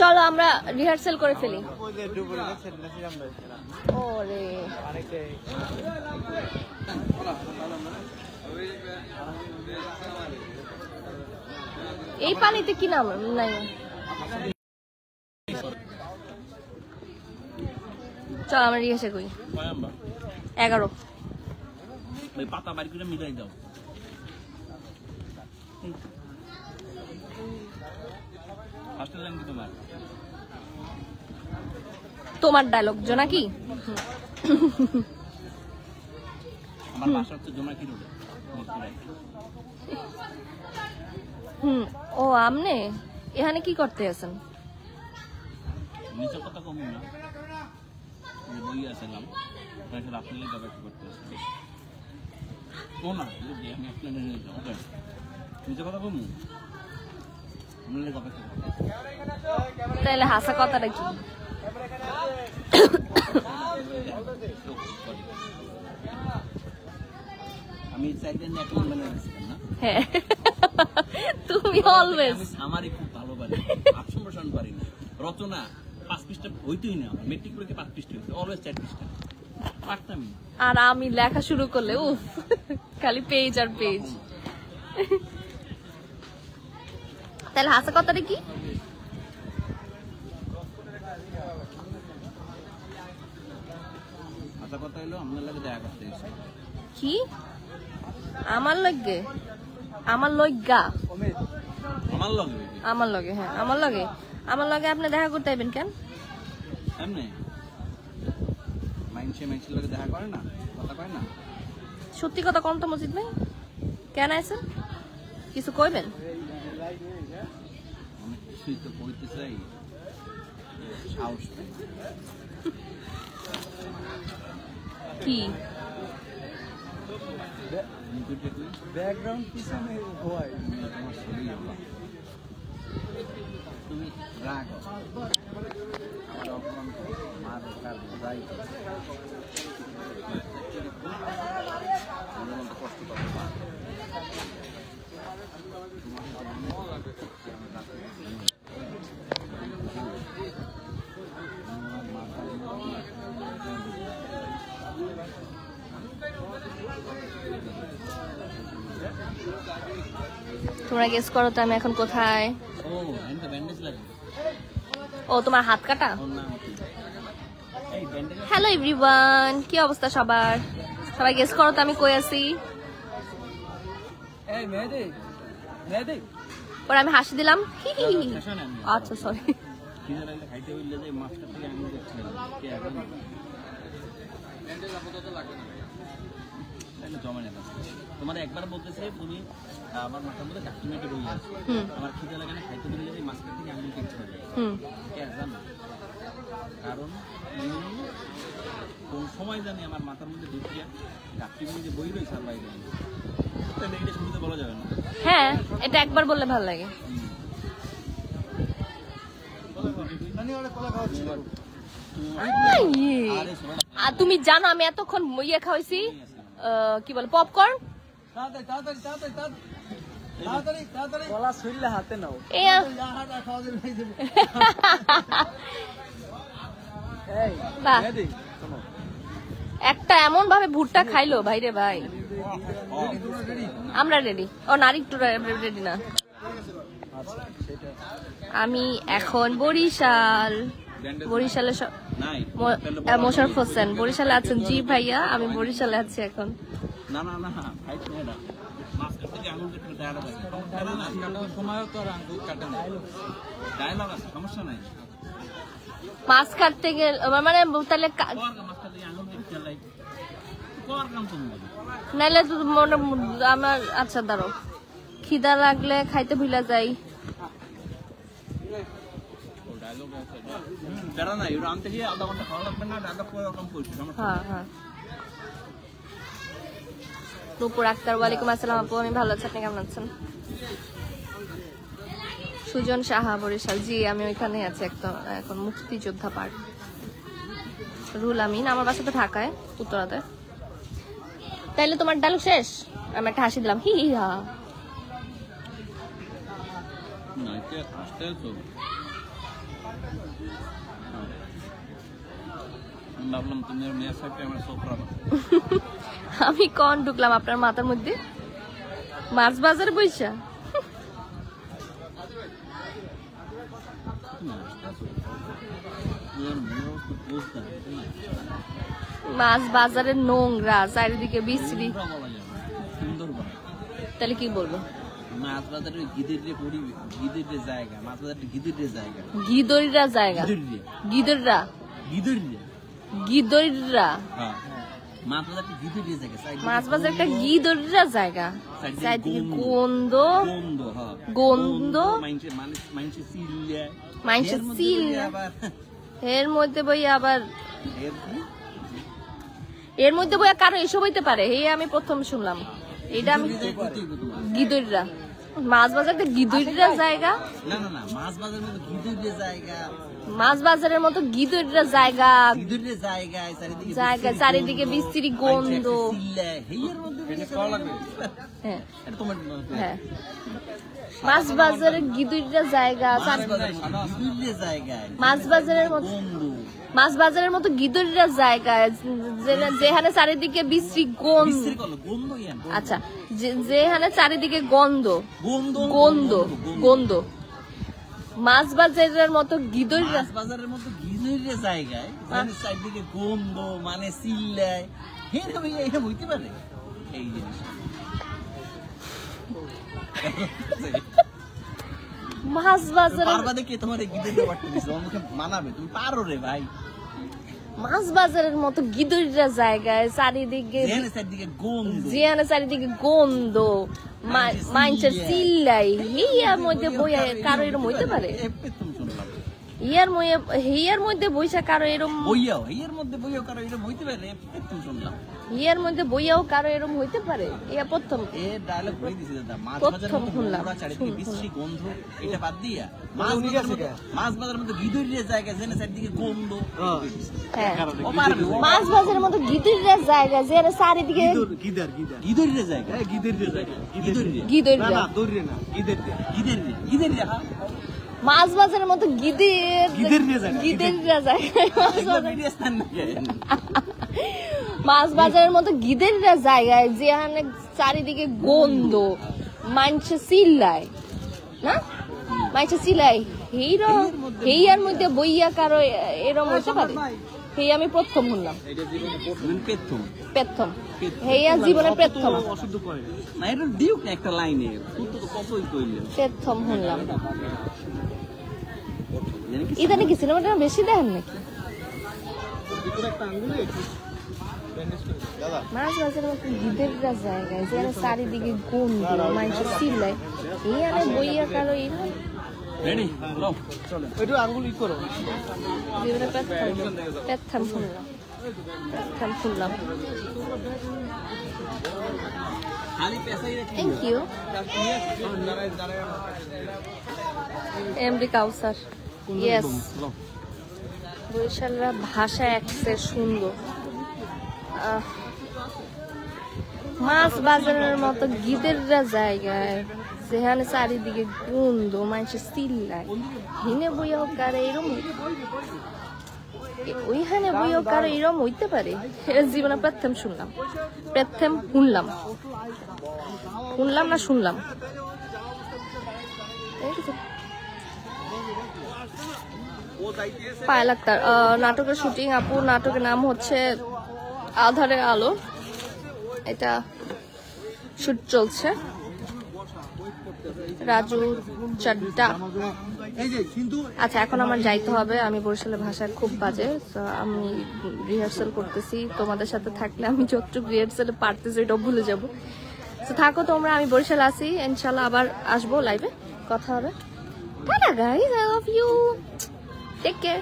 চলো আমরা রিহার্সাল করে ফেলি। ওরে এই পানিতে কি নাম নাই? চল আমরা রিহার্সাল করি। 11 পাতা বাড়ি করে মিলাই দাও। তোমার ডায়লগ জোনাকি। আমার বাসা হচ্ছে জোনাকি রোডে। ও আমনে এখানে কি করতে আছেন? নিচে কথা কম না, বই আসলাম আপনি ব্যবহার করতে আসছি। ও না আমি আপনাদের নিচে কথা কম তাহলে হাসা কথাটা কি? আমি চাইতেন এক নম্বর বানিয়েছিলাম না? হ্যাঁ তুমি অলওয়েজ আমারই খুব ভালো পারি, 8% পারি না। রচনা 5 পৃষ্ঠা হইতেই না, মেট্রিক পরীক্ষা 5 পৃষ্ঠা হইতো, অলওয়েজ 4 পৃষ্ঠা পারতাম। আর আমি লেখা শুরু করলে উফ খালি পেজ আর পেজ। তাহলে হাসা কথাটা কি? হাসা কথা হলো আপনার লাগে দেখা করতে এসে। কি আমার লাগে? আমার লগা আমার লগে? আমার লগে, হ্যাঁ আমার লগে। আমার লগে আপনি দেখা করতে আইবেন কেন? এমনি মাইনসে লগে দেখা করে না, কথা কয় না। সত্যি কথা কম তো মসজিদ ভাই, কেন আছেন? কিছু কইবেন? অনেক কিছুই তো কইতে চাই, সাহস নেই। কি ব্যাকগ্রাউন্ড পিছনে হয় তোমার শরীর তুমি রাগ আমার অপমান মার কার যাই কষ্ট পাবো। তোমরা গেস করো তো আমি এখন কোথায়? ও এন্ড ব্যান্ডেজ লাগবে। ও তোমার হাত কাটা। ওর নাম কি? এই ব্যান্ডেজ। হ্যালো এভরিওয়ান, কি অবস্থা সবার? সবাই গেস করো তো আমি কই আছি? এই মেহেদি মেহেদি পরে আমি হাসি দিলাম হি হি হি। আচ্ছা সরি। কিনা লাগলে খাইতে হইলে যে মাছটা থেকে আমি দেখছিলাম কে এখন ব্যান্ডেজ আপাতত লাগবে না, তাহলে জমা নেই। তোমার একবার বলতেছে তুমি আমার মাথার মধ্যে ডাক্তারমেটে বই আছে, আমার খিদে লাগে না, খাইতে বললে যে মাছটা থেকে আমি দেখতে হবে। কে জানো? কারণ কোন সময় জানি আমার মাথার মধ্যে ঢুকিয়া ডাক্তারমেটে বই রয়েছে আর বাইরে, তাহলে এটা শুরুতে বলা যাবে না। হ্যাঁ এটা একবার বললে ভালো লাগে। আর তুমি জানো আমি এতক্ষণ ইয়ে খাওয়াইছি, কি বলে পপকর্ন। গলা ছুঁইলে হাতে নাও। একটা এমন ভাবে ভুট্টা খাইলো ভাইরে ভাই। আমরা রেডি। ও নারী একটু রেডি না। আমি এখন বরিশালে মোশারফ হোসেন বরিশালে আছেন। জি ভাইয়া আমি বরিশালে আছি এখন। না না না ভাই তুমি এটা মাছ কাটতে আঙুল কেটে দেয়া লাগে, সময়ও তো আর আঙুল কাটে না, ডায়লগ আছে, সমস্যা নাই। মাছ কাটতে গেলে মানে তাহলে মাছ কাটতে আঙুল কেটে লাই কোর কাম তুমি নাইলে তো মনে আমার। আচ্ছা দাঁড়াও, খিদা লাগলে খাইতে ভুলা যাই। ডায়লগ আছে দাঁড়া না, এর আনতে গিয়ে আধা ঘন্টা খাওয়া লাগবে না, ডায়লগ কোন রকম করছি। হ্যাঁ হ্যাঁ। নূপুর আক্তার ওয়ালাইকুম আসসালাম আপু, আমি ভালো আছি, আপনি কেমন আছেন? সুজন সাহা বরিশাল, জি আমি ওইখানে আছি এখন মুক্তিযোদ্ধা পার্ক। রুল আমিন আমার বাসা তো ঢাকায় উত্তরাতে। তাইলে তোমার ডায়লগ শেষ, আমি একটা হাসি দিলাম হি হি হা। আমি ভাবলাম তুমি মেয়ের সাথে আমার সোফরা আমি কন ঢুকলাম আপনার মাথার মধ্যে? মাছ বাজারে বইসা মাছ বাজারের নোংরা, চারিদিকে বিশ্রী, সুন্দর তাহলে কি বলবো? মাছ বাজারের গিদের জায়গা, মাছ বাজারের গিদের জায়গা, গিদরিরা জায়গা, গিদররা, গিদরিরা, হ্যাঁ মাছ বাজারের গিদের জায়গা, মাছ বাজার একটা গিদরিরা জায়গা, চারিদিকে গন্ধ, হ্যাঁ গন্ধ, মাইনসে সিল্লা, মাইনসে সিল্লা, এর মধ্যে বই আবার এর মধ্যে বই কারো এসব হইতে পারে, এই আমি প্রথম শুনলাম। এটা আমি গিদরিরা মাছ বাজারটা গিদরিরা জায়গা, না না না মাছ বাজারের মতো গিদের জায়গা, মাছ বাজারের মতো গিদরিরা জায়গা, গিদের জায়গায় জায়গা চারিদিকে বিশ্রী গন্ধ। হ্যাঁ হ্যাঁ মাছ বাজারের গিদরিরা জায়গা, মাছ বাজারের মতো, মাছ বাজারের মতো গিদরিরা জায়গা যেখানে চারিদিকে বিশ্রী গন্ধ। আচ্ছা যেখানে চারিদিকে গন্ধ গন্ধ গন্ধ, মাছ বাজারের মতো গিদরিরা, মাছ বাজারের মতো গিদরিরা জায়গায় চারিদিকে গন্ধ মানে সিল্লায়, এরকম হইতে পারে এই জিনিস। মাছ বাজার পারবা দেখে তোমার এই গিদরিরা বাট্টা দিছো, আমাকে মানাবে, তুমি পারো রে ভাই। মাছ বাজারের মতো গিদরিরা জায়গায় চারিদিকে যেখানে চারিদিকে গন্ধ, মাইনসের চিল্লাই, হিয়ার মধ্যে বইয়া কারো এরম হইতে পারে? হিয়ার মধ্যে বইসা কারো এরম হিয়ার মধ্যে বইয়াও কারো এরম হইতে পারে? শুনলাম হিয়ার মধ্যে বইয়াও কারো এরম হইতে পারে, ইয়া প্রথম ডায়লগ বই দিছি দাদা। মাছ প্রথম শুনলাম। চারিদিকে বিশ্রী গন্ধ, এটা বাদ দিয়া মাছ বাজারের মধ্যে গিদরিরা জায়গা যেখানে চারিদিকে গন্ধ, হ্যাঁ মাছ বাজারের মতো গিদরিরা জায়গা যেখানে চারিদিকে গিদরিরা জায়গা, গিদরিরা জায়গা, গিদরিরা গিদরিরা মাছ বাজারের মতো গিদরিরা জায়গায়, মাছ বাজারের মতো গিদরিরা জায়গায় যেখানে চারিদিকে গন্ধ, মাইনসে চিল্লায়, না মাইনসে চিল্লায়, হেয়ার মধ্যে বইয়া কারো এরম হইতে পারে? হেই আমি প্রথম শুনলাম, প্রথম হেয়া জীবনে প্রথম একটা লাইনে প্রথম শুনলাম। ইদানে কি সিনেমাটা বেশি দেখেন নাকি? মাছ বাজারের মতো গিদরিরা জায়গায় যেখানে চারিদিকে গন্ধ, মাইনসে চিল্লায়, এই আনে বইয়া কারো এরকম আঙ্গুল ই করো, জীবনে প্রথম শুনলাম, প্রথম শুনলাম। Thank you MD Kawsar. Yes বরিশালরা ভাষা একসের সুন্দর। মাছ বাজারের মতো গিদরিরা জায়গায় যেখানে চারিদিকে গন্ধ, মানুষের চিল্লায়, হিনে বইয়াও কারে এরম, ওইখানে বইয়াও কারো এরম হইতে পারে? জীবনে প্রথম শুনলাম, প্রথম শুনলাম, শুনলাম না শুনলাম। পায়েল আক্তার নাটকের শুটিং আপু, নাটকের নাম হচ্ছে আধারে আলো, এটা শুট চলছে রাজু চাড্ডা। আচ্ছা এখন আমার যাইতে হবে, আমি বরিশালের ভাষা খুব বাজে, আমি রিহার্সাল করতেছি, তোমাদের সাথে থাকলে আমি যতটুকু রিহার্সালে পারতেছি এটাও ভুলে যাবো। তো থাকো তোমরা, আমি বরিশাল আসি, ইনশাল্লাহ আবার আসবো, লাইভে কথা হবে। Tata guys, I love you, take care.